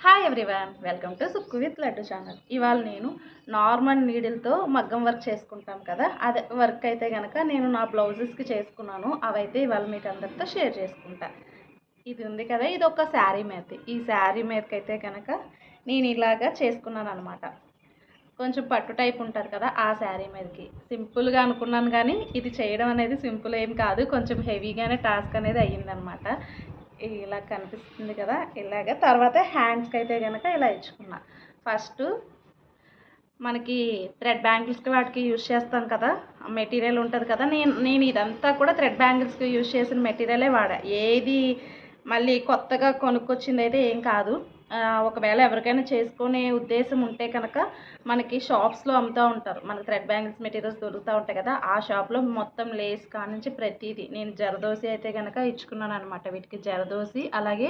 Hi everyone, welcome to Sukku with laddu channel. ఇవాళ నేను normal నీడిల్తో మగ్గం వర్క్ చేసుకుంటాం కదా, అదే వర్క్ అయితే కనుక నేను నా బ్లౌజెస్కి చేసుకున్నాను. అవైతే ఇవాళ మీకు అందరితో షేర్ చేసుకుంటా. ఇది ఉంది కదా, ఇది ఒక శారీ మీద. ఈ శారీ మీదకి అయితే కనుక నేను ఇలాగా చేసుకున్నాను అనమాట. కొంచెం పట్టు టైప్ ఉంటుంది కదా, ఆ శారీ మీదకి సింపుల్గా అనుకున్నాను, కానీ ఇది చేయడం అనేది సింపుల్ ఏం కాదు, కొంచెం హెవీగానే టాస్క్ అనేది అయ్యిందనమాట. ఇలా కనిపిస్తుంది కదా, ఇలాగ. తర్వాత హ్యాండ్స్కి అయితే కనుక ఇలా ఇచ్చుకున్నా. ఫస్ట్ మనకి థ్రెడ్ బ్యాంగిల్స్కి వాటికి యూజ్ చేస్తాం కదా, మెటీరియల్ ఉంటుంది కదా. నేను ఇదంతా కూడా థ్రెడ్ బ్యాంగిల్స్కి యూజ్ చేసిన మెటీరియలే వాడా. ఏది మళ్ళీ కొత్తగా కొనుక్కొచ్చింది అయితే ఏం కాదు. ఒకవేళ ఎవరికైనా చేసుకునే ఉద్దేశం ఉంటే కనుక మనకి షాప్స్లో అమ్ముతూ ఉంటారు. మనకి థ్రెడ్ బ్యాంగిల్స్ మెటీరియల్స్ దొరుకుతూ ఉంటాయి కదా, ఆ షాప్లో మొత్తం లేస్ కానుంచి ప్రతిదీ. నేను జరదోసి అయితే కనుక ఇచ్చుకున్నాను అనమాట. వీటికి జరదోసి, అలాగే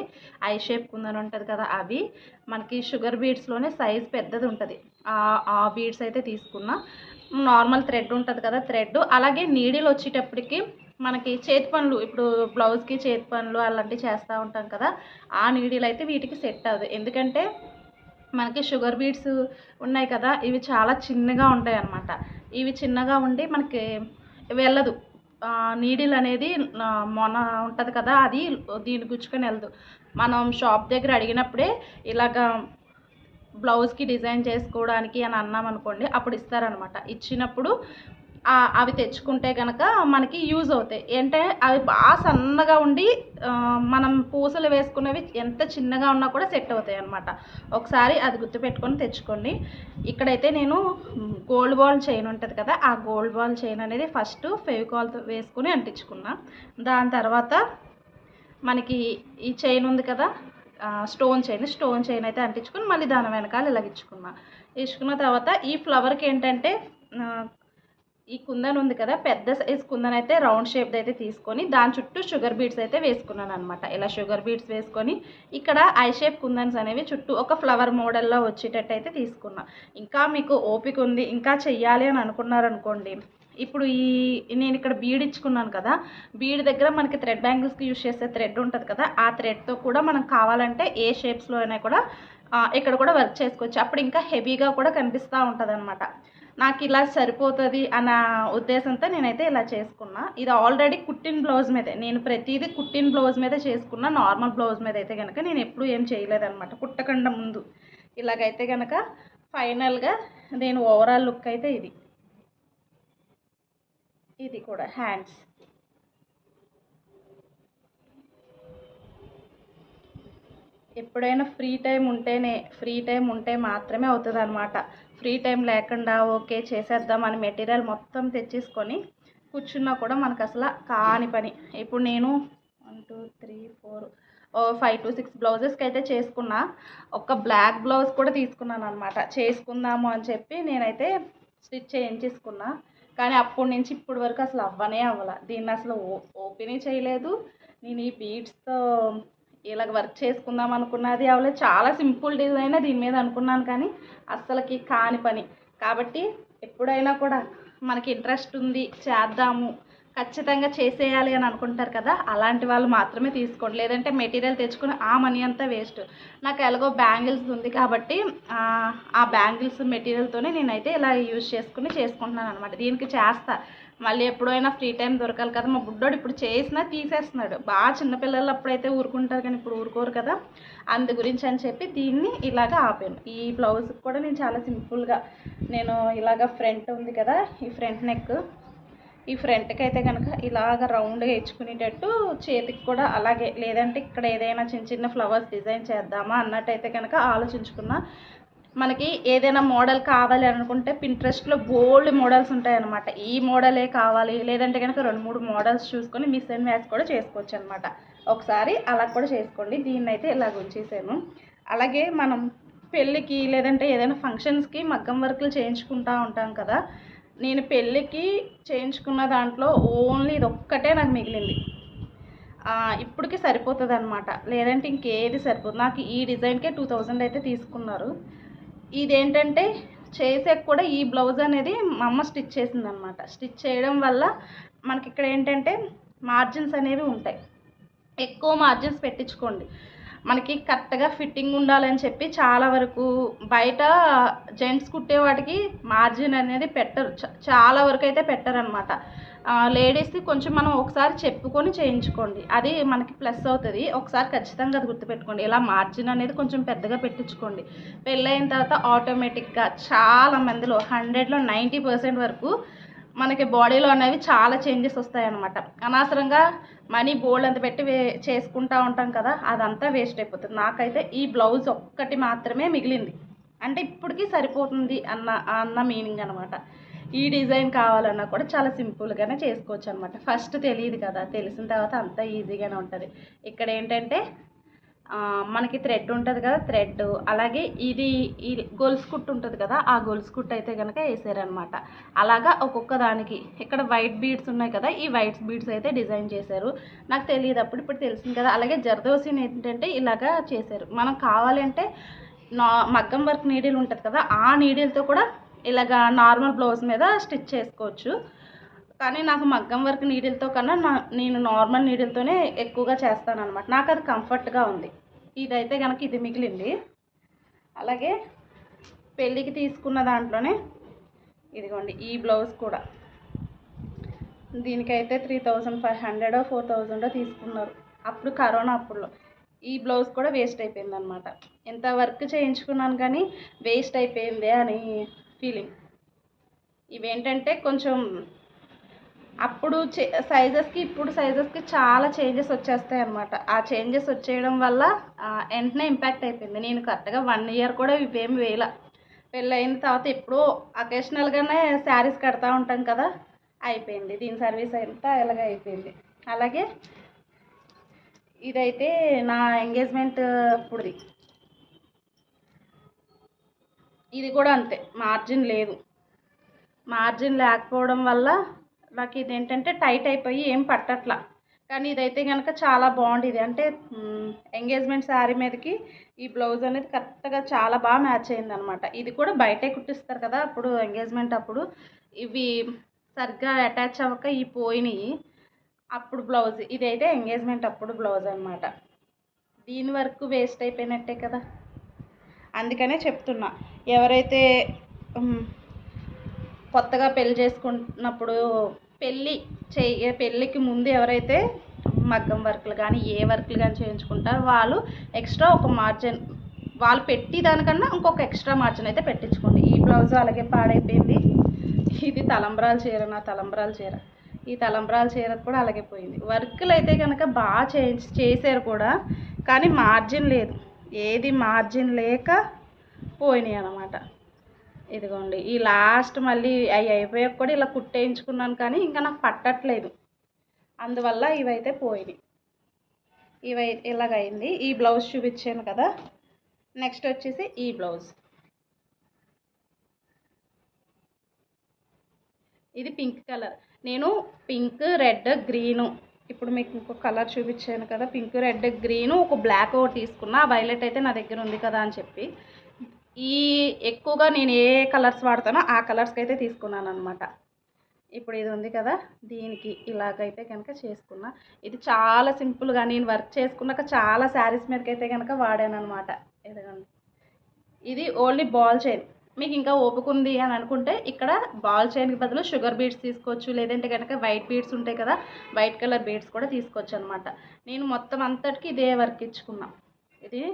ఐ షేప్ కుందని ఉంటుంది కదా, అవి మనకి షుగర్ బీడ్స్లోనే సైజ్ పెద్దది ఉంటుంది, ఆ బీడ్స్ అయితే తీసుకున్నా. నార్మల్ థ్రెడ్ ఉంటుంది కదా, థ్రెడ్. అలాగే నీడిల్ వచ్చేటప్పటికి మనకి చేతి పనులు, ఇప్పుడు బ్లౌజ్కి చేతి పనులు అలాంటివి చేస్తూ ఉంటాం కదా, ఆ నీడిల్ అయితే వీటికి సెట్ అవ్వదు. ఎందుకంటే మనకి షుగర్ బీడ్స్ ఉన్నాయి కదా, ఇవి చాలా చిన్నగా ఉంటాయి అన్నమాట. ఇవి చిన్నగా ఉండి మనకి వెళ్ళదు. నీడిల్ అనేది మొన ఉంటుంది కదా, అది దీన్ని గుచ్చుకొని వెళ్ళదు. మనం షాప్ దగ్గర అడిగినప్పుడే ఇలాగా బ్లౌజ్కి డిజైన్ చేసుకోవడానికి అని అన్నాం అనుకోండి, అప్పుడు ఇస్తారనమాట. ఇచ్చినప్పుడు అవి తెచ్చుకుంటే కనుక మనకి యూజ్ అవుతాయి. అంటే అవి బాగా సన్నగా ఉండి మనం పూసలు వేసుకునేవి ఎంత చిన్నగా ఉన్నా కూడా సెట్ అవుతాయి అన్నమాట. ఒకసారి అది గుర్తుపెట్టుకొని తెచ్చుకోండి. ఇక్కడైతే నేను గోల్డ్ బాల్ చైన్ ఉంటుంది కదా, ఆ గోల్డ్ బాల్ చైన్ అనేది ఫస్ట్ ఫెవికాల్తో వేసుకుని అంటించుకున్నా. దాని తర్వాత మనకి ఈ చైన్ ఉంది కదా, స్టోన్ చైన్ అయితే అంటించుకొని మళ్ళీ దాని వెనకాల ఇలా ఇచ్చుకున్న తర్వాత ఈ ఫ్లవర్కి ఏంటంటే ఈ కుందన్ ఉంది కదా, పెద్ద సైజ్ కుందన్ అయితే రౌండ్ షేప్ది అయితే తీసుకొని దాని చుట్టూ షుగర్ బీడ్స్ అయితే వేసుకున్నాను అనమాట. ఇలా షుగర్ బీడ్స్ వేసుకొని ఇక్కడ ఐ షేప్ కుందన్స్ అనేవి చుట్టూ ఒక ఫ్లవర్ మోడల్లో వచ్చేటట్టు అయితే తీసుకున్నా. ఇంకా మీకు ఓపిక ఉంది, ఇంకా చెయ్యాలి అని అనుకున్నారనుకోండి, ఇప్పుడు నేను ఇక్కడ బీడ్ ఇచ్చుకున్నాను కదా, బీడ్ దగ్గర మనకి థ్రెడ్ బ్యాంగిల్స్కి యూజ్ చేసే థ్రెడ్ ఉంటుంది కదా, ఆ థ్రెడ్తో కూడా మనం కావాలంటే ఏ షేప్స్లో అయినా కూడా ఇక్కడ కూడా వర్క్ చేసుకోవచ్చు. అప్పుడు ఇంకా హెవీగా కూడా కనిపిస్తూ ఉంటుంది అనమాట. నాకు ఇలా సరిపోతుంది అన్న ఉద్దేశంతో నేనైతే ఇలా చేసుకున్నా. ఇది ఆల్రెడీ కుట్టిన బ్లౌజ్ మీదే, నేను ప్రతిదీ కుట్టిన బ్లౌజ్ మీదే చేసుకున్నా. నార్మల్ బ్లౌజ్ మీద అయితే కనుక నేను ఎప్పుడూ ఏం చేయలేదన్నమాట, కుట్టకుండా ముందు. ఇలాగైతే కనుక ఫైనల్గా నేను ఓవరాల్ లుక్ అయితే ఇది కూడా హ్యాండ్స్. ఎప్పుడైనా ఫ్రీ టైం ఉంటే మాత్రమే అవుతుంది అనమాట. ఫ్రీ టైం లేకుండా ఓకే చేసేద్దాం అని మెటీరియల్ మొత్తం తెచ్చేసుకొని కూర్చున్నా కూడా మనకు అసలు కాని పని. ఇప్పుడు నేను 1 2 3 4 5 to 6 బ్లౌజెస్కి అయితే చేసుకున్నా. ఒక బ్లాక్ బ్లౌజ్ కూడా తీసుకున్నాను అనమాట. చేసుకుందాము అని చెప్పి నేనైతే స్టిచ్ చేయించేసుకున్నా. కానీ అప్పటి నుంచి ఇప్పటి వరకు అసలు అవ్వలా. దీన్ని అసలు ఓపెనే చేయలేదు. నేను ఈ బీడ్స్తో ఇలాగ వర్క్ చేసుకుందాం అనుకున్నది అవ్వలేదు. చాలా సింపుల్ డిజైన్ దీని మీద అనుకున్నాను, కానీ అస్సలకి కాని పని. కాబట్టి ఎప్పుడైనా కూడా మనకి ఇంట్రెస్ట్ ఉంది, చేద్దాము, ఖచ్చితంగా చేసేయాలి అని అనుకుంటారు కదా, అలాంటి వాళ్ళు మాత్రమే తీసుకోండి. లేదంటే మెటీరియల్ తెచ్చుకుని ఆ మనీ అంతా వేస్ట్. నాకు ఎలాగో బ్యాంగిల్స్ ఉంది కాబట్టి ఆ బ్యాంగిల్స్ మెటీరియల్తోనే నేనైతే ఇలా యూజ్ చేసుకుంటున్నాను అనమాట. దీనికి చేస్తా మళ్ళీ ఎప్పుడైనా ఫ్రీ టైం దొరకాలి కదా. మా బుడ్డోడు ఇప్పుడు చేసినా తీసేస్తున్నాడు. బాగా చిన్నపిల్లలు అప్పుడైతే ఊరుకుంటారు, కానీ ఇప్పుడు ఊరుకోరు కదా, అందు గురించి అని చెప్పి దీన్ని ఇలాగ ఆపాను. ఈ బ్లౌజ్కి కూడా నేను చాలా సింపుల్గా నేను ఇలాగ ఫ్రంట్ ఉంది కదా, ఈ ఫ్రంట్ నెక్, ఈ ఫ్రంట్కి అయితే కనుక ఇలాగ రౌండ్గా ఇచ్చుకునేటట్టు, చేతికి కూడా అలాగే. లేదంటే ఇక్కడ ఏదైనా చిన్న చిన్న ఫ్లవర్స్ డిజైన్ చేద్దామా అన్నట్టయితే కనుక ఆలోచించుకున్నా. మనకి ఏదైనా మోడల్ కావాలి అనుకుంటే పింట్రెస్ట్లో బోల్డ్ మోడల్స్ ఉంటాయన్నమాట. ఈ మోడలే కావాలి, లేదంటే కనుక 2 3 మోడల్స్ చూసుకొని మిస్ అండ్ మ్యాచ్ కూడా చేసుకోవచ్చు అనమాట. ఒకసారి అలా కూడా చేసుకోండి. దీన్ని అయితే ఇలాగ ఉంచేసాను. అలాగే మనం పెళ్ళికి లేదంటే ఏదైనా ఫంక్షన్స్కి మగ్గం వర్క్లు చేయించుకుంటూ ఉంటాం కదా. నేను పెళ్ళికి చేయించుకున్న దాంట్లో ఓన్లీ ఇది ఒక్కటే నాకు మిగిలింది. ఇప్పటికి సరిపోతుంది అనమాట, లేదంటే ఇంకేది సరిపోదు. నాకు ఈ డిజైన్కే 2000 అయితే తీసుకున్నారు. ఇదేంటంటే చేసాక కూడా ఈ బ్లౌజ్ అనేది మా అమ్మ స్టిచ్ చేసిందనమాట. స్టిచ్ చేయడం వల్ల మనకి ఇక్కడ ఏంటంటే మార్జిన్స్ అనేవి ఉంటాయి. ఎక్కువ మార్జిన్స్ పెట్టించుకోండి. మనకి కరెక్ట్గా ఫిట్టింగ్ ఉండాలని చెప్పి చాలా వరకు బయట జెంట్స్ కుట్టే వాటికి మార్జిన్ అనేది పెట్టరు, చాలా వరకు అయితే పెట్టరనమాట. లేడీస్కి కొంచెం మనం ఒకసారి చెప్పుకొని చేయించుకోండి, అది మనకి ప్లస్ అవుతుంది. ఒకసారి ఖచ్చితంగా అది గుర్తుపెట్టుకోండి, ఇలా మార్జిన్ అనేది కొంచెం పెద్దగా పెట్టించుకోండి. పెళ్ళైన తర్వాత ఆటోమేటిక్గా చాలా మందిలో 100లో 90% వరకు మనకి బాడీలో అనేవి చాలా చేంజెస్ వస్తాయన్నమాట. అనవసరంగా మనీ బోల్డ్ అంత పెట్టి చేసుకుంటూ ఉంటాం కదా, అదంతా వేస్ట్ అయిపోతుంది. నాకైతే ఈ బ్లౌజ్ ఒక్కటి మాత్రమే మిగిలింది, అంటే ఇప్పటికీ సరిపోతుంది అన్న మీనింగ్ అనమాట. ఈ డిజైన్ కావాలన్నా కూడా చాలా సింపుల్గానే చేసుకోవచ్చు అనమాట. ఫస్ట్ తెలియదు కదా, తెలిసిన తర్వాత అంతా ఈజీగానే ఉంటుంది. ఇక్కడ ఏంటంటే మనకి థ్రెడ్ ఉంటుంది కదా, థ్రెడ్ అలాగే ఇది గొలుసు కుట్టు ఉంటుంది కదా, ఆ గొలుసు కుట్టు అయితే కనుక వేసారనమాట. అలాగా ఒక్కొక్క దానికి ఇక్కడ వైట్ బీడ్స్ ఉన్నాయి కదా, ఈ వైట్ బీడ్స్ అయితే డిజైన్ చేశారు. నాకు తెలియదు అప్పుడు, ఇప్పుడు తెలిసింది కదా. అలాగే జర్దోసిని ఏంటంటే ఇలాగా చేశారు. మనం కావాలంటే మగ్గం వర్క్ నీడిల్ ఉంటుంది కదా, ఆ నీడిల్తో కూడా ఇలాగా నార్మల్ బ్లౌజ్ మీద స్టిచ్ చేసుకోవచ్చు. కానీ నాకు మగ్గం వర్క్ నీడిల్తో కన్నా నేను నార్మల్ నీడిల్తోనే ఎక్కువగా చేస్తాను అనమాట. నాకు అది కంఫర్ట్గా ఉంది. ఇదైతే కనుక ఇది మిగిలింది. అలాగే పెళ్ళికి తీసుకున్న దాంట్లోనే ఇదిగోండి ఈ బ్లౌజ్ కూడా, దీనికైతే 3500 4000 తీసుకున్నారు అప్పుడు కరోనా అప్పుడులో. ఈ బ్లౌజ్ కూడా వేస్ట్ అయిపోయింది అనమాట. ఎంత వర్క్ చేయించుకున్నాను కానీ వేస్ట్ అయిపోయింది అని ఫీలింగ్. ఇవేంటంటే కొంచెం అప్పుడు సైజెస్కి ఇప్పుడు సైజెస్కి చాలా చేంజెస్ వచ్చేస్తాయి అనమాట. ఆ చేంజెస్ వచ్చేయడం వల్ల వెంటనే ఇంపాక్ట్ అయిపోయింది. నేను కరెక్ట్గా 1 ఇయర్ కూడా ఇవేమి వేయాల. పెళ్ళయిన తర్వాత ఎప్పుడూ అకేషనల్గానే శారీస్ కడతా ఉంటాం కదా, అయిపోయింది. దీని సర్వీస్ అంతా ఇలాగ అయిపోయింది. అలాగే ఇదైతే నా ఎంగేజ్మెంట్ అప్పుడుది. ఇది కూడా అంతే, మార్జిన్ లేదు. మార్జిన్ లేకపోవడం వల్ల నాకు ఇదేంటంటే టైట్ అయిపోయి ఏం పట్టట్లా. కానీ ఇదైతే కనుక చాలా బాగుండేది. అంటే ఎంగేజ్మెంట్ శారీ మీదకి ఈ బ్లౌజ్ అనేది కరెక్ట్గా చాలా బాగా మ్యాచ్ అయింది అనమాట. ఇది కూడా బయటే కుట్టిస్తారు కదా అప్పుడు ఎంగేజ్మెంట్ అప్పుడు, ఇవి సరిగ్గా అటాచ్ అవ్వక ఈ పోయినాయి అప్పుడు బ్లౌజ్. ఇదైతే ఎంగేజ్మెంట్ అప్పుడు బ్లౌజ్ అనమాట. దీని వరకు వేస్ట్ అయిపోయినట్టే కదా, అందుకనే చెప్తున్నా. ఎవరైతే కొత్తగా పెళ్లి చేసుకుంటున్నప్పుడు పెళ్ళికి ముందు ఎవరైతే మగ్గం వర్క్లు కానీ ఏ వర్క్లు కానీ చేయించుకుంటారో వాళ్ళు ఎక్స్ట్రా ఒక మార్జిన్ వాళ్ళు పెట్టి దానికన్నా ఇంకొక ఎక్స్ట్రా మార్జిన్ అయితే పెట్టించుకోండి. ఈ బ్లౌజ్ అలాగే పాడైపోయింది. ఇది తలంబ్రాల చీర, నా తలంబ్రాల చీర. ఈ తలంబ్రాల చీర కూడా అలాగే పోయింది. వర్క్లు అయితే కనుక బాగా చేశారు కూడా, కానీ మార్జిన్ లేదు. ఏది మార్జిన్ లేక పోయినాయి అన్నమాట. ఇదిగోండి ఈ లాస్ట్ మళ్ళీ అవి అయిపోయాక కూడా ఇలా కుట్టేయించుకున్నాను, కానీ ఇంకా నాకు పట్టట్లేదు, అందువల్ల ఇవైతే పోయినాయి. ఇవి ఇలాగైంది. ఈ బ్లౌజ్ చూపించాను కదా, నెక్స్ట్ వచ్చేసి ఈ బ్లౌజ్. ఇది పింక్ కలర్. నేను పింక్, రెడ్, గ్రీను, ఇప్పుడు మీకు ఇంకొక కలర్ చూపించాను కదా, పింక్, రెడ్, గ్రీను, ఒక బ్లాక్ ఒకటి తీసుకున్నా. వైలెట్ అయితే నా దగ్గర ఉంది కదా అని చెప్పి ఈ ఎక్కువగా నేను ఏ కలర్స్ వాడతానో ఆ కలర్స్కి అయితే తీసుకున్నాను అనమాట. ఇప్పుడు ఇది ఉంది కదా, దీనికి ఇలాగైతే కనుక చేసుకున్నా. ఇది చాలా సింపుల్గా నేను వర్క్ చేసుకున్నాక చాలా శారీస్ మీదకైతే కనుక వాడాను అనమాట. ఇదిగోండి, ఇది ఓన్లీ బాల్ చైన్. మీకు ఇంకా ఓపిక ఉంది అని అనుకుంటే ఇక్కడ బాల్ చైన్కి బదులు షుగర్ బీడ్స్ తీసుకోవచ్చు, లేదంటే కనుక వైట్ బీడ్స్ ఉంటాయి కదా, వైట్ కలర్ బీడ్స్ కూడా తీసుకోవచ్చు అనమాట. నేను మొత్తం అంతటికి ఇదే వర్క్ ఇచ్చుకున్నా. ఇది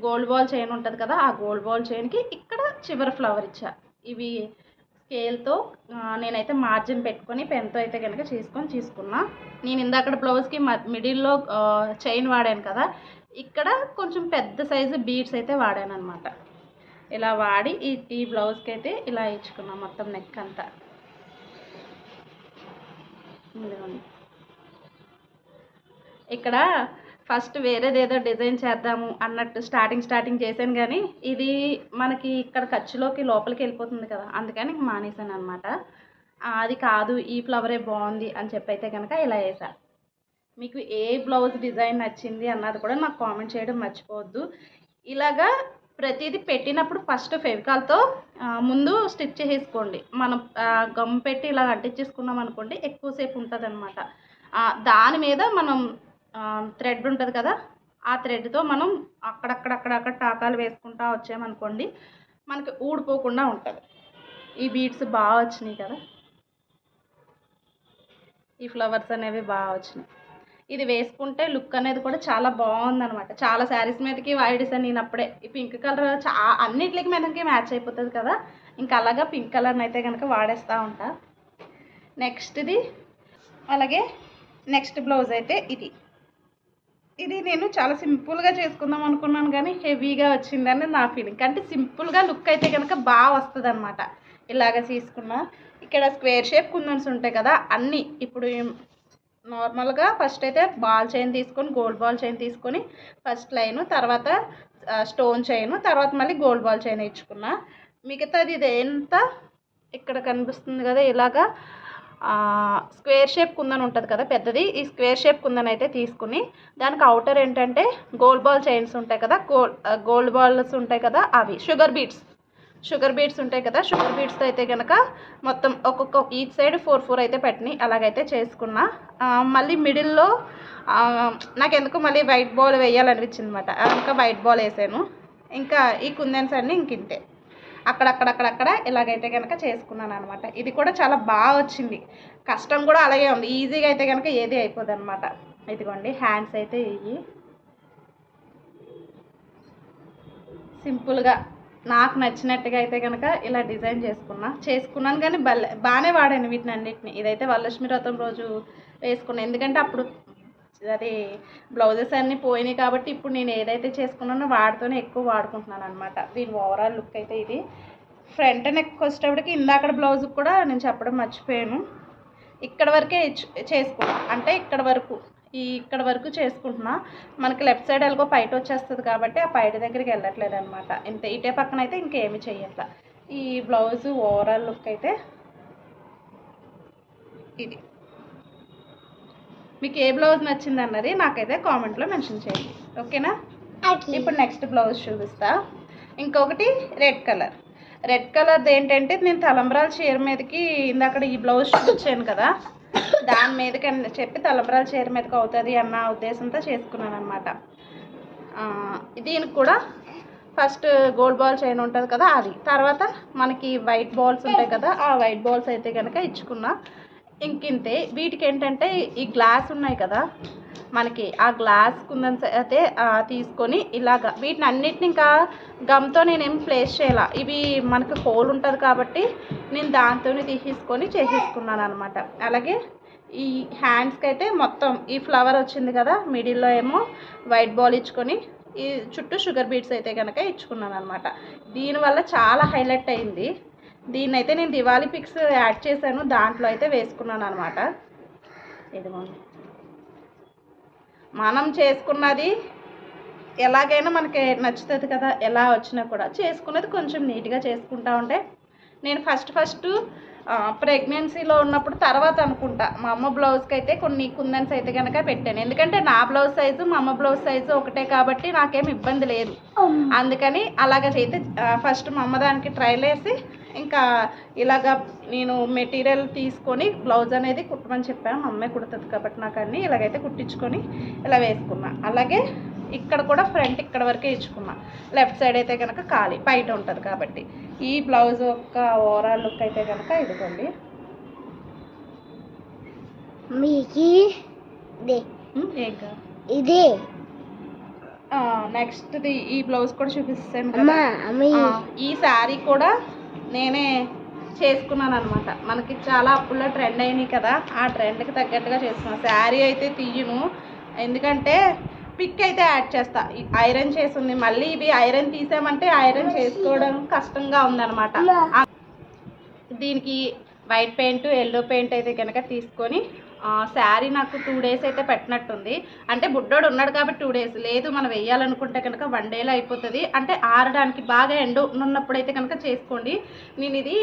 గోల్డ్ బాల్ చైన్ ఉంటుంది కదా, ఆ గోల్డ్ బాల్ చైన్కి ఇక్కడ చివరి ఫ్లవర్ ఇచ్చా. ఇవి స్కేల్తో నేనైతే మార్జిన్ పెట్టుకొని పెన్తో అయితే కనుక తీసుకున్నా. నేను ఇందాక బ్లౌజ్కి మిడిల్లో చైన్ వాడాను కదా, ఇక్కడ కొంచెం పెద్ద సైజు బీడ్స్ అయితే వాడాను అనమాట. ఇలా వాడి ఈ బ్లౌజ్కి అయితే ఇలా ఇచ్చుకున్నాం మొత్తం నెక్ అంతా. ఇక్కడ ఫస్ట్ వేరేదేదో డిజైన్ చేద్దాము అన్నట్టు స్టార్టింగ్ చేశాను, కానీ ఇది మనకి ఇక్కడ ఖర్చులోకి లోపలికి వెళ్ళిపోతుంది కదా, అందుకని మానేశాను అనమాట. అది కాదు, ఈ ఫ్లవరే బాగుంది అని చెప్పి అయితే కనుక ఇలా వేసా. మీకు ఏ బ్లౌజ్ డిజైన్ నచ్చింది అన్నది కూడా నాకు కామెంట్ చేయడం మర్చిపోవద్దు. ఇలాగా ప్రతిదీ పెట్టినప్పుడు ఫస్ట్ ఫెవికాల్తో ముందు స్టిచ్ చేసుకోండి. మనం గమ్ పెట్టి ఇలా అంటించేసుకున్నాం అనుకోండి, ఎక్కువసేపు ఉంటుంది అనమాట. దాని మీద మనం థ్రెడ్ ఉంటుంది కదా, ఆ థ్రెడ్తో మనం అక్కడక్కడ టాకాలు వేసుకుంటా వచ్చామనుకోండి మనకి ఊడిపోకుండా ఉంటుంది. ఈ బీడ్స్ బాగా వచ్చినాయి కదా, ఈ ఫ్లవర్స్ అనేవి బాగా వచ్చినాయి. ఇది వేసుకుంటే లుక్ అనేది కూడా చాలా బాగుందనమాట. చాలా శారీస్ మీదకి వాడిసాను నేను అప్పుడే. ఈ పింక్ కలర్ అన్నిటికి మీదకి మ్యాచ్ అయిపోతుంది కదా, ఇంకా అలాగా పింక్ కలర్ని అయితే కనుక వాడేస్తూ ఉంటా. నెక్స్ట్ది అలాగే నెక్స్ట్ బ్లౌజ్ అయితే ఇది నేను చాలా సింపుల్గా చేసుకుందాం అనుకున్నాను కానీ హెవీగా వచ్చిందని నా ఫీలింగ్. అంటే సింపుల్గా లుక్ అయితే కనుక బాగా వస్తుంది అనమాట. ఇలాగ తీసుకున్నా. ఇక్కడ స్క్వేర్ షేప్ కుందన్స్ ఉంటాయి కదా అన్నీ. ఇప్పుడు నార్మల్గా ఫస్ట్ అయితే బాల్ చైన్ తీసుకొని, గోల్డ్ బాల్ చైన్ తీసుకొని ఫస్ట్ లైను, తర్వాత స్టోన్ చైన్, తర్వాత మళ్ళీ గోల్డ్ బాల్ చైన్ ఇచ్చుకున్నా. మిగతాది ఇది ఎంత ఇక్కడ కనిపిస్తుంది కదా, ఇలాగా స్క్వేర్ షేప్ కుందన్ ఉంటుంది కదా పెద్దది, ఈ స్క్వేర్ షేప్ కుందన్ అయితే తీసుకుని దానికి అవుటర్ ఏంటంటే గోల్డ్ బాల్ చైన్స్ ఉంటాయి కదా, గోల్డ్ బాల్స్ ఉంటాయి కదా అవి, షుగర్ బీడ్స్ ఉంటాయి కదా, షుగర్ బీడ్స్తో అయితే కనుక మొత్తం ఒక్కొక్క ఈచ్ సైడ్ 4 అయితే పెట్టినాయి. అలాగైతే చేసుకున్నా. మళ్ళీ మిడిల్లో నాకు ఎందుకు మళ్ళీ వైట్ బాల్ వేయాలనిపించింది అనమాట. ఇంకా వైట్ బాల్ వేసాను. ఇంకా ఈ కుందన్స్ అన్నీ ఇంతే అక్కడక్కడ ఇలాగైతే కనుక చేసుకున్నాను అనమాట. ఇది కూడా చాలా బాగా వచ్చింది. కష్టం కూడా అలాగే ఉంది. ఈజీగా అయితే కనుక ఏది అయిపోదు అనమాట. ఇదిగోండి హ్యాండ్స్ అయితే ఇవి సింపుల్గా నాకు నచ్చినట్టుగా అయితే కనుక ఇలా డిజైన్ చేసుకున్నాను కానీ బాగానే వాడాను వీటిని అన్నిటిని. ఇదైతే వరలక్ష్మి వ్రతం రోజు వేసుకున్నాను. ఎందుకంటే అప్పుడు అది బ్లౌజెస్ అన్నీ పోయినాయి కాబట్టి ఇప్పుడు నేను ఏదైతే చేసుకున్నానో వాటితోనే ఎక్కువ వాడుకుంటున్నాను అనమాట. దీని ఓవరాల్ లుక్ అయితే ఇది. ఫ్రంట్ నెక్ వచ్చేటప్పటికి ఇందాక బ్లౌజ్కి కూడా నేను చెప్పడం మర్చిపోయాను. ఇక్కడ వరకే చేసుకున్నా. అంటే ఇక్కడ వరకు చేసుకుంటున్నా. మనకి లెఫ్ట్ సైడ్ ఎలాగో పైట వచ్చేస్తుంది కాబట్టి ఆ పైట దగ్గరికి వెళ్ళట్లేదు అనమాట. ఇంత ఇటే పక్కన అయితే ఇంకేమి చెయ్యట్లా. ఈ బ్లౌజ్ ఓవరాల్ లుక్ అయితే ఇది. మీకు ఏ బ్లౌజ్ నచ్చింది అన్నది నాకైతే కామెంట్లో మెన్షన్ చేయండి, ఓకేనా? ఇప్పుడు నెక్స్ట్ బ్లౌజ్ చూపిస్తా. ఇంకొకటి రెడ్ కలర్ది ఏంటంటే నేను తలంబ్రాల చీర మీదకి ఇందాక ఈ బ్లౌజ్ చూపించాను కదా, దాని మీదకి చెప్పి తలంబ్రాల చీర మీదకి అవుతుంది అన్న ఉద్దేశంతో చేసుకున్నాను అనమాట. దీనికి కూడా ఫస్ట్ గోల్డ్ బాల్ చైన్ ఉంటుంది కదా అది, తర్వాత మనకి వైట్ బాల్స్ ఉంటాయి కదా ఆ వైట్ బాల్స్ అయితే కనుక ఇచ్చుకున్నా. ఇంతే. వీటికి ఏంటంటే ఈ గ్లాస్ ఉన్నాయి కదా మనకి, ఆ గ్లాస్ కుందన్స్ అయితే తీసుకొని ఇలాగా వీటిని అన్నిటిని ఇంకా గమ్తో నేనేం ప్లేస్ చేయాల. ఇవి మనకి హోల్ ఉంటుంది కాబట్టి నేను దాంతోనే తీసేసుకొని చేసేసుకున్నాను అనమాట. అలాగే ఈ హ్యాండ్స్కి అయితే మొత్తం ఈ ఫ్లవర్ వచ్చింది కదా, మిడిల్లో ఏమో వైట్ బాల్ ఇచ్చుకొని ఈ చుట్టూ షుగర్ బీడ్స్ అయితే కనుక ఇచ్చుకున్నాను అనమాట. దీనివల్ల చాలా హైలైట్ అయింది. దీన్ని అయితే నేను దివాళీ పిక్స్ యాడ్ చేశాను, దాంట్లో అయితే వేసుకున్నాను అనమాట. ఇదిగోండి మనం చేసుకున్నది ఎలాగైనా మనకి నచ్చుతుంది కదా, ఎలా వచ్చినా కూడా చేసుకున్నది కొంచెం నీట్గా చేసుకుంటా ఉంటే. నేను ఫస్ట్ ప్రెగ్నెన్సీలో ఉన్నప్పుడు తర్వాత అనుకుంటా మా అమ్మ బ్లౌజ్కి అయితే కొన్ని కుందన్స్ అయితే కనుక పెట్టాను. ఎందుకంటే నా బ్లౌజ్ సైజు మా అమ్మ బ్లౌజ్ సైజు ఒకటే కాబట్టి నాకేం ఇబ్బంది లేదు. అందుకని అలాగైతే ఫస్ట్ మా అమ్మ దానికి ట్రైల్ వేసి ఇంకా ఇలాగ నేను మెటీరియల్ తీసుకొని బ్లౌజ్ అనేది కుట్టమని చెప్పాను. మా అమ్మాయి కుడుతుంది కాబట్టి నాకు అన్నీ ఇలాగైతే కుట్టించుకొని ఇలా వేసుకున్నా. అలాగే ఇక్కడ కూడా ఫ్రంట్ ఇక్కడ వరకే ఇచ్చుకున్నా. లెఫ్ట్ సైడ్ అయితే కనుక ఖాళీ బయట ఉంటుంది కాబట్టి. ఈ బ్లౌజ్ యొక్క ఓవరాల్ లుక్ అయితే కనుక ఇదిగోండి. ఇదే నెక్స్ట్ది ఈ బ్లౌజ్ కూడా చూపిస్తాను కదా. ఈ శారీ కూడా నేనే చేసుకున్నాను అనమాట. మనకి చాలా అప్పుల్లో ట్రెండ్ అయినాయి కదా, ఆ ట్రెండ్కి తగ్గట్టుగా చేసుకున్నాను. శారీ అయితే తీయను, ఎందుకంటే పిక్ అయితే యాడ్ చేస్తా. ఐరన్ చేసింది, మళ్ళీ ఇవి ఐరన్ తీసామంటే ఐరన్ చేసుకోవడం కష్టంగా ఉందన్నమాట. దీనికి వైట్ పెయింట్ ఎల్లో పెయింట్ అయితే కనుక తీసుకొని శారీ నాకు 2 days అయితే పెట్టినట్టుంది. అంటే బుడ్డోడు ఉన్నాడు కాబట్టి 2 days లేదు, మనం వేయాలనుకుంటే కనుక 1 dayలో అయిపోతుంది. అంటే ఆరడానికి బాగా ఎండ ఉన్నప్పుడైతే కనుక చేసుకోండి. నేను ఇది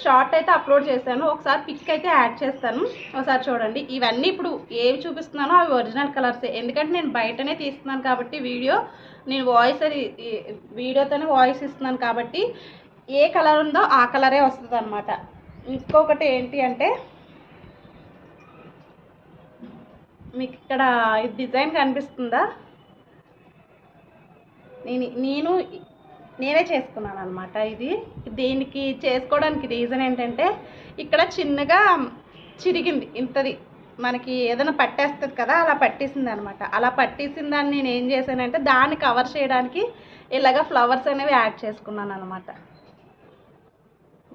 షార్ట్ అయితే అప్లోడ్ చేశాను, ఒకసారి పిక్ అయితే యాడ్ చేస్తాను, ఒకసారి చూడండి. ఇవన్నీ ఇప్పుడు ఏవి చూపిస్తున్నానో అవి ఒరిజినల్ కలర్సే, ఎందుకంటే నేను బయటనే తీస్తున్నాను కాబట్టి నేను వీడియోతోనే వాయిస్ ఇస్తున్నాను కాబట్టి ఏ కలర్ ఉందో ఆ కలరే వస్తుంది అనమాట. ఇంకొకటి ఏంటి అంటే మీకు ఇక్కడ డిజైన్ కనిపిస్తుందా, నేను నేనే చేసుకున్నాను అనమాట. దీనికి చేసుకోవడానికి రీజన్ ఏంటంటే ఇక్కడ చిన్నగా చిరిగింది ఇంతది, మనకి ఏదైనా పట్టేస్తుంది కదా, అలా పట్టేసింది అనమాట. అలా పట్టేసిన దాన్ని నేను ఏం చేశానంటే దాన్ని కవర్ చేయడానికి ఇలాగ ఫ్లవర్స్ అనేవి యాడ్ చేసుకున్నాను అనమాట.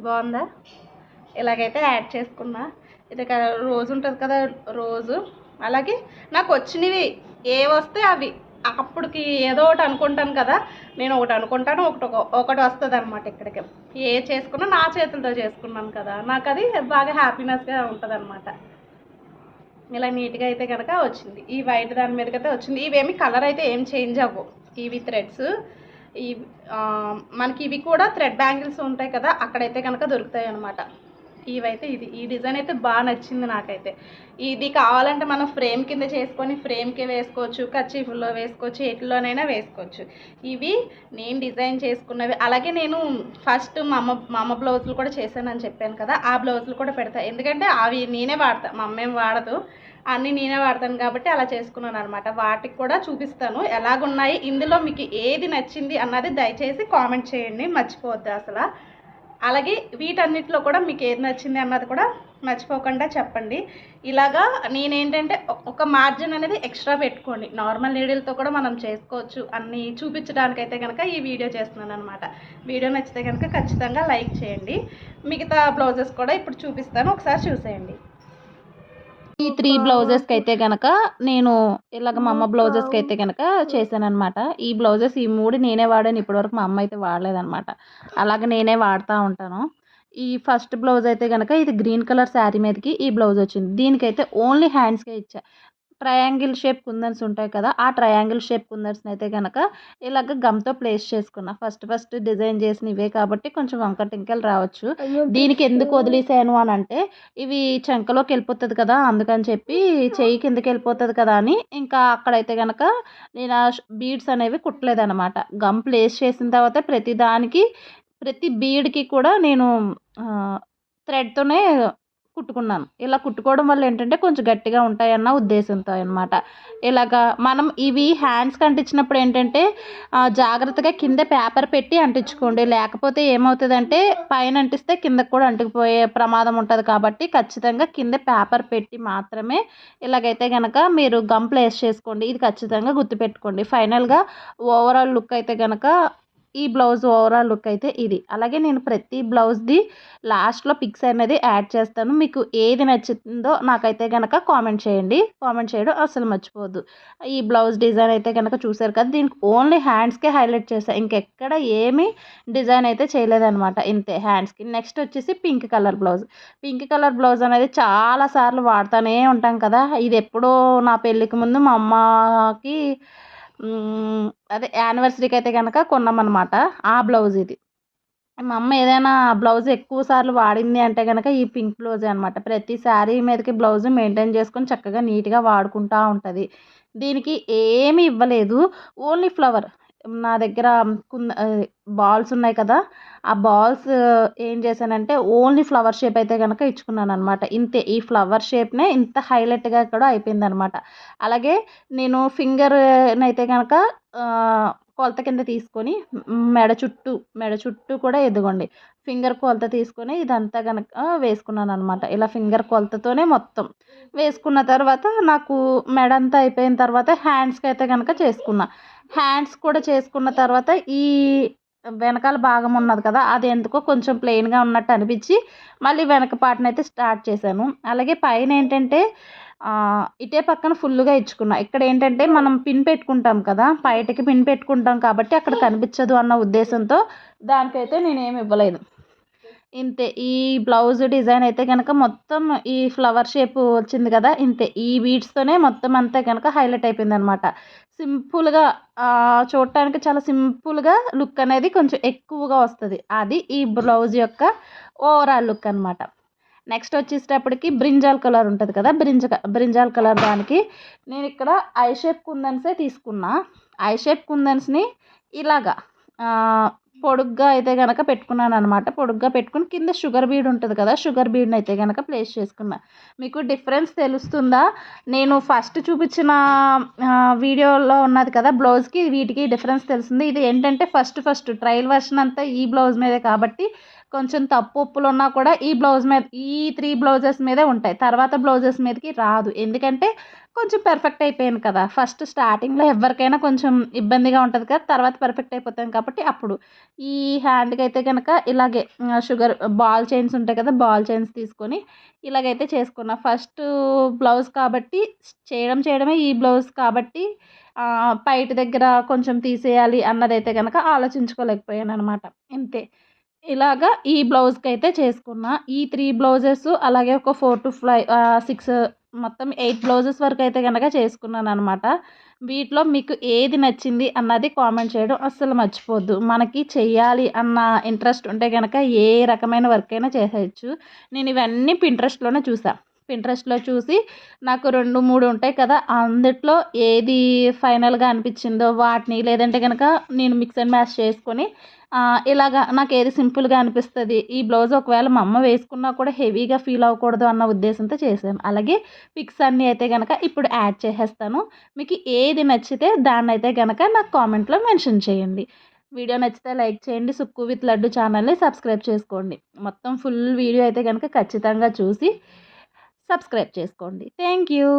బాగుందా? ఇలాగైతే యాడ్ చేసుకున్నా. ఇది రోజు ఉంటుంది కదా రోజు, అలాగే నాకు వచ్చినవి వస్తే అవి అప్పటికి ఏదో ఒకటి అనుకుంటాను కదా, నేను ఒకటి అనుకుంటాను, ఒకటి వస్తుంది అనమాట. ఇక్కడికి చేసుకున్నా నా చేతులతో చేసుకున్నాను కదా, నాకు అది బాగా హ్యాపీనెస్గా ఉంటుంది అనమాట. ఇలా నీట్గా అయితే కనుక వచ్చింది. ఈ వైట్ దాని మీదకైతే వచ్చింది. ఇవేమి కలర్ అయితే ఏం చేంజ్ అవ్వవు. ఇవి థ్రెడ్స్, ఈ మనకి ఇవి కూడా థ్రెడ్ బ్యాంగిల్స్ ఉంటాయి కదా, అక్కడైతే కనుక దొరుకుతాయి అనమాట. ఇవైతే ఈ డిజైన్ అయితే బాగా నచ్చింది నాకైతే. ఇది కావాలంటే మనం ఫ్రేమ్ కింద చేసుకొని ఫ్రేమ్కి వేసుకోవచ్చు, కర్చీఫ్లో వేసుకోవచ్చు, ఎట్లోనైనా వేసుకోవచ్చు. ఇవి నేను డిజైన్ చేసుకున్నవి. అలాగే నేను ఫస్ట్ మా అమ్మ బ్లౌజులు కూడా చేశానని చెప్పాను కదా, ఆ బ్లౌజులు కూడా పెడతాను. ఎందుకంటే అవి నేనే వాడతాను, మా అమ్మ ఏం వాడదు, అన్నీ నేనే వాడతాను కాబట్టి అలా చేసుకున్నాను అనమాట. వాటికి కూడా చూపిస్తాను ఎలాగున్నాయి. ఇందులో మీకు ఏది నచ్చింది అన్నది దయచేసి కామెంట్ చేయండి, మర్చిపోవద్దు అసలు. అలాగే వీటన్నిటిలో కూడా మీకు ఏది నచ్చింది అన్నది కూడా మర్చిపోకుండా చెప్పండి. ఇలాగా నేనేంటంటే ఒక మార్జిన్ అనేది ఎక్స్ట్రా పెట్టుకోండి. నార్మల్ నీడిల్తో కూడా మనం చేసుకోవచ్చు అన్నీ చూపించడానికైతే కనుక ఈ వీడియో చేస్తున్నాను అనమాట. వీడియో నచ్చితే కనుక ఖచ్చితంగా లైక్ చేయండి. మిగతా బ్లౌజెస్ కూడా ఇప్పుడు చూపిస్తాను, ఒకసారి చూసేయండి. ఈ 3 బ్లౌజెస్కి అయితే కనుక నేను ఇలాగ మా అమ్మ బ్లౌజెస్కి అయితే కనుక చేశానమాట. ఈ బ్లౌజెస్ ఈ 3 నేనే వాడాను. ఇప్పటివరకు మా అమ్మ అయితే వాడలేదనమాట. అలాగే నేనే వాడుతూ ఉంటాను. ఈ ఫస్ట్ బ్లౌజ్ అయితే కనుక ఇది గ్రీన్ కలర్ శారీ మీదకి ఈ బ్లౌజ్ వచ్చింది. దీనికైతే ఓన్లీ హ్యాండ్స్కే ఇచ్చా. ట్రయాంగిల్ షేప్ కుందన్స్ ఉంటాయి కదా, ఆ ట్రయాంగిల్ షేప్ కుందన్స్ని అయితే కనుక ఇలాగ గమ్తో ప్లేస్ చేసుకున్నా. ఫస్ట్ డిజైన్ చేసిన ఇవే కాబట్టి కొంచెం వంక టింకెలు రావచ్చు. దీనికి ఎందుకు వదిలేసాను అని అంటే ఇవి చంకలోకి వెళ్ళిపోతుంది కదా, అందుకని చెప్పి చెయ్యి కిందకి వెళ్ళిపోతుంది కదా అని ఇంకా అక్కడైతే కనుక నేను ఆ బీడ్స్ అనేవి కుట్టలేదన్నమాట. గమ్ ప్లేస్ చేసిన తర్వాత ప్రతి బీడ్కి కూడా నేను థ్రెడ్తోనే కుట్టుకున్నాను. ఇలా కుట్టుకోవడం వల్ల ఏంటంటే కొంచెం గట్టిగా ఉంటాయన్న ఉద్దేశంతో అనమాట. ఇలాగా మనం ఇవి హ్యాండ్స్కి అంటించినప్పుడు ఏంటంటే జాగ్రత్తగా కింద పేపర్ పెట్టి అంటించుకోండి. లేకపోతే ఏమవుతుందంటే పైన అంటిస్తే కిందకు కూడా అంటుకుపోయే ప్రమాదం ఉంటుంది. కాబట్టి ఖచ్చితంగా కింద పేపర్ పెట్టి మాత్రమే ఇలాగైతే కనుక మీరు గమ్ ప్లేస్ చేసుకోండి. ఇది ఖచ్చితంగా గుర్తుపెట్టుకోండి. ఫైనల్గా ఓవరాల్ లుక్ అయితే కనుక ఈ బ్లౌజ్ ఓవరాల్ లుక్ అయితే ఇది. అలాగే నేను ప్రతి బ్లౌజ్ది లాస్ట్లో పిక్స్ అనేది యాడ్ చేస్తాను. మీకు ఏది నచ్చిందో నాకైతే కనుక కామెంట్ చేయండి. కామెంట్ చేయడం అసలు మర్చిపోవద్దు. ఈ బ్లౌజ్ డిజైన్ అయితే కనుక చూసారు కదా, దీనికి ఓన్లీ హ్యాండ్స్కే హైలైట్ చేశాను. ఇంకెక్కడ ఏమీ డిజైన్ అయితే చేయలేదన్నమాట. ఇంతే హ్యాండ్స్కి. నెక్స్ట్ వచ్చేసి పింక్ కలర్ బ్లౌజ్ అనేది చాలాసార్లు వాడుతూనే ఉంటాం కదా. ఇది ఎప్పుడో నా పెళ్ళికి ముందు మా అమ్మకి అదే యానివర్సరీకి అయితే కనుక కొన్నామన్నమాట. ఆ బ్లౌజ్ ఇది. మా అమ్మ ఏదైనా బ్లౌజ్ ఎక్కువ సార్లు వాడింది అంటే కనుక ఈ పింక్ బ్లౌజే అనమాట. ప్రతి శారీ మీదకి బ్లౌజ్ మెయింటైన్ చేసుకొని చక్కగా నీట్గా వాడుకుంటూ ఉంటుంది. దీనికి ఏమీ ఇవ్వలేదు, ఓన్లీ ఫ్లవర్. నా దగ్గర బాల్స్ ఉన్నాయి కదా, ఆ బాల్స్ ఏం చేశానంటే ఓన్లీ ఫ్లవర్ షేప్ అయితే కనుక ఇచ్చుకున్నాను అనమాట. ఇంతే, ఈ ఫ్లవర్ షేప్నే ఇంత హైలైట్గా కూడా అయిపోయింది అనమాట. అలాగే నేను ఫింగర్ని అయితే కనుక కొలత కింద తీసుకొని మెడ చుట్టూ కూడా ఎదుగోండి ఫింగర్ కొలత తీసుకొని ఇదంతా కనుక వేసుకున్నాను అనమాట. ఇలా ఫింగర్ కొలతతోనే మొత్తం వేసుకున్న తర్వాత నాకు మెడ అంతా అయిపోయిన తర్వాత హ్యాండ్స్కి అయితే కనుక చేసుకున్నా. హ్యాండ్స్ కూడా చేసుకున్న తర్వాత ఈ వెనకాల భాగం ఉన్నది కదా, అది ఎందుకో కొంచెం ప్లెయిన్గా ఉన్నట్టు అనిపించి మళ్ళీ వెనక పార్ట్ని అయితే స్టార్ట్ చేశాను. అలాగే పైన ఏంటంటే ఇటే పక్కన ఫుల్గా ఇచ్చుకున్నా. ఇక్కడ ఏంటంటే మనం పిన్ పెట్టుకుంటాం కదా, బయటకి పిన్ పెట్టుకుంటాం కాబట్టి అక్కడ కనిపించదు అన్న ఉద్దేశంతో దానికైతే నేనేమి ఇవ్వలేదు. ఇంతే. ఈ బ్లౌజ్ డిజైన్ అయితే కనుక మొత్తం ఈ ఫ్లవర్ షేప్ వచ్చింది కదా, ఇంతే. ఈ బీడ్స్తోనే మొత్తం అంతా కనుక హైలైట్ అయిపోయింది అనమాట. సింపుల్గా చూడటానికి చాలా సింపుల్గా లుక్ అనేది కొంచెం ఎక్కువగా వస్తుంది. అది ఈ బ్లౌజ్ యొక్క ఓవరాల్ లుక్ అనమాట. నెక్స్ట్ వచ్చేటప్పటికి బ్రింజాల్ కలర్ ఉంటుంది కదా, బ్రింజాల్ కలర్ దానికి నేను ఇక్కడ ఐ షేప్ కుందన్సే తీసుకున్నా. ఐ షేప్ కుందన్స్ని ఇలాగా పొడుగ్గా అయితే గనక పెట్టుకున్నాననమాట. పొడుగ్గా పెట్టుకొని కింద షుగర్ బీడ్ ఉంటది కదా! షుగర్ బీడ్‌ని అయితే గనక ప్లేస్ చేసుకున్నా. మీకు డిఫరెన్స్ తెలుస్తుందా? నేను ఫస్ట్ చూపించిన వీడియోలో ఉన్నది కదా! బ్లౌజ్‌కి వీటికి డిఫరెన్స్ తెలిసింది. ఇది ఏంటంటే ఫస్ట్ ట్రయల్ వెర్షన్ అంతా ఈ బ్లౌజ్ మీదే కాబట్టి కొంచెం తప్పు ఒప్పులున్నా కూడా ఈ బ్లౌజ్ మీద ఈ 3 బ్లౌజెస్ మీదే ఉంటాయి. తర్వాత బ్లౌజెస్ మీదకి రాదు. ఎందుకంటే కొంచెం పెర్ఫెక్ట్ అయిపోయాను కదా! ఫస్ట్ స్టార్టింగ్‌లో ఎవరికైనా కొంచెం ఇబ్బందిగా ఉంటది కదా! తర్వాత పర్ఫెక్ట్ అయిపోతాం కాబట్టి అప్పుడు. ఈ హ్యాండ్‌కైతే గనక ఇలాగే షుగర్ బాల్ చైన్స్ ఉంటాయి కదా! బాల్ చైన్స్ తీసుకొని ఇలాగైతే చేసుకున్నా. ఫస్టు బ్లౌజ్ కాబట్టి చేయడమే ఈ బ్లౌజ్ కాబట్టి పైట దగ్గర కొంచెం తీసేయాలి అన్నదైతే గనక ఆలోచించుకోలేకపోయాననమాట. ఇంతే. ఇలాగా ఈ బ్లౌజ్‌కైతే చేసుకున్నా. ఈ 3 బ్లౌజెస్ అలాగే ఒక 6 మొత్తం 8 బ్లౌజెస్ వరకైతే గనక చేసుకున్నాననమాట. వీటిలో మీకు ఏది నచ్చింది అన్నది కామెంట్ చేయడం అస్సలు మర్చిపోవద్దు. మనకి చెయ్యాలి అన్న ఇంట్రెస్ట్ ఉంటే గనక ఏ రకమైన వర్క్ అయినా చేసేయొచ్చు. నేను ఇవన్నీ పింట్రెస్ట్‌లోనే చూసా. పింట్రెస్ట్‌లో చూసి నాకు 2, 3 ఉంటాయి కదా! అందుట్లో ఏది ఫైనల్‌గా అనిపించిందో వాటిని లేదంటే గనక నేను మిక్స్ అండ్ మ్యాచ్ చేసుకొని ఇలాగ నాకేది సింపుల్‌గా అనిపిస్తది. ఈ బ్లౌజ్ ఒకవేళ మా అమ్మ వేసుకున్నా కూడా హెవీగా ఫీల్ అవ్వకూడదు అన్న ఉద్దేశంతో చేశాను. అలాగే పిక్స్ అన్నీ అయితే గనక ఇప్పుడు యాడ్ చేసేస్తాను. మీకు ఏది నచ్చితే దాన్నయితే గనక నాకు కామెంట్‌లో మెన్షన్ చేయండి. వీడియో నచ్చితే లైక్ చేయండి. సుక్కు విత్ లడ్డు ఛానల్‌ని సబ్స్క్రైబ్ చేసుకోండి. మొత్తం ఫుల్ వీడియో అయితే గనక ఖచ్చితంగా చూసి సబ్స్క్రైబ్ చేసుకోండి. Thank you.